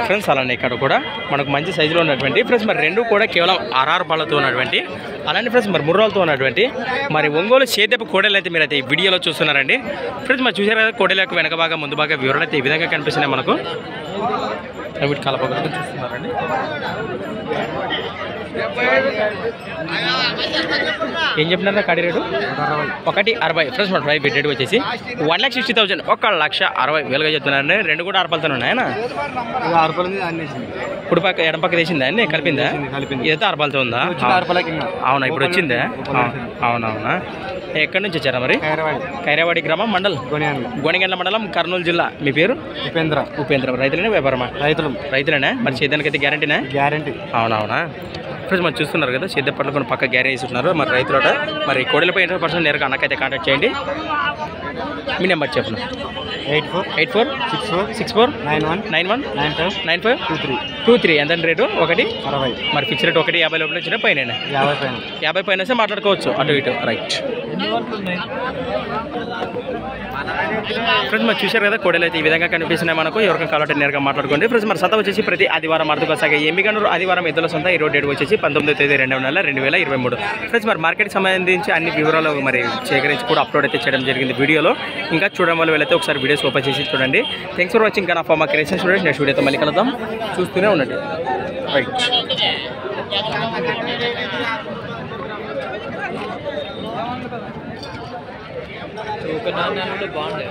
Friends అలానే ఇక్కడ కూడా మనకు మంచి సైజులో ఉన్నటువంటి ఫ్రెండ్స్ మరి రెండు కూడా కేవలం 6 పళ్ళతో ఉన్నటువంటి అలానే ఫ్రెండ్స్ మరి ముర్రాలతో ఉన్నటువంటి మరి ఒంగోలు సేదెపు కోడలు అయితే మీరు అయితే ఈ వీడియోలో చూస్తున్నారండి. ఫ్రెండ్స్ మరి చూసారు కదా కోడల యొక్క వెనక భాగం ముందు భాగం వివరాలు అయితే ఈ విధంగా కనిపిస్తున్నాయి మనకు. వీటి కలపగలతో చూస్తున్నారండి. ఏం చెప్పినారా కాడి రేటు 1,60,000 ఫ్రెండ్స్ మన ప్రైస్ రేట్ వచ్చేసి 1,60,000 1,60,000 చెప్తున్నారండి. రెండు కూడా 6 పళ్ళతో ఉన్నాయన ఇప్పుడు పక్క ఎడం పక్క తీసిందా అండి కలిపిందా ఇదైతే 6 పళ్ళతో ఉందా? అవునా ఇప్పుడు వచ్చిందా? అవునవునా ఎక్కడి నుంచి వచ్చారా మరి? ఖైరావాడి గ్రామం మండల్ గోనెగండ్ల మండలం కర్నూలు జిల్లా. మీ పేరు? ఉపేంద్ర. రైతులేనా వ్యాపారమా? రైతులేనా? మరి సేద్యానికి అయితే గ్యారంటీనా? అవునవునా ఫ్రెండ్స్ మరి చూస్తున్నారు కదా సేద్య పట్ల కొన్ని పక్క గ్యారెంటీ ఇస్తున్నారు మరి రైతులట. మరి కోడలపై 80% నేరుగా అన్నకైతే కాంటాక్ట్ చేయండి. మీ నెంబర్ చెప్పండి. 8464919593 ఎంత రేటు? 1 మరి ఫిక్స్ రేట్ 1,50 లోపల వచ్చిన పైన 50 పైన వస్తే మాట్లాడుకోవచ్చు అటు ఇటు. రైట్ ఫ్రెండ్స్ మరి చూశారు కదా కోడలు అయితే ఈ విధంగా కనిపిస్తున్నాయి మనకు. ఎవరికైనా కావాలంటే నేరుగా మాట్లాడుకోండి. ఫ్రెండ్స్ మరి సత వచ్చేసి ప్రతి ఆదివారం అర్థకు వస్తాయి. ఎమ్మిగనూరు ఆదివారం ఎద్దుల సొంత ఈ రోడ్ డేట్ వచ్చేసి 19వ తేదీ 2వ నెల 2023. ఫ్రెండ్స్ మరి మార్కెట్కి సంబంధించి అన్ని వివరాలు మరి సేకరించి కూడా అప్లోడ్ అయితే చేయడం జరిగింది వీడియోలో. ఇంకా చూడడం వల్ల వెళ్ళైతే ఒకసారి వీడియోస్ ఓపెన్ చేసి చూడండి. Thanks for watching. నా ఫార్మా క్రియేషన్ స్టూడెంట్స్ నెక్స్ట్ వీడియోతో మళ్ళీ కలుద్దాం. చూస్తూనే ఉండండి. రైట్ ఒక నాన్న బాగుండే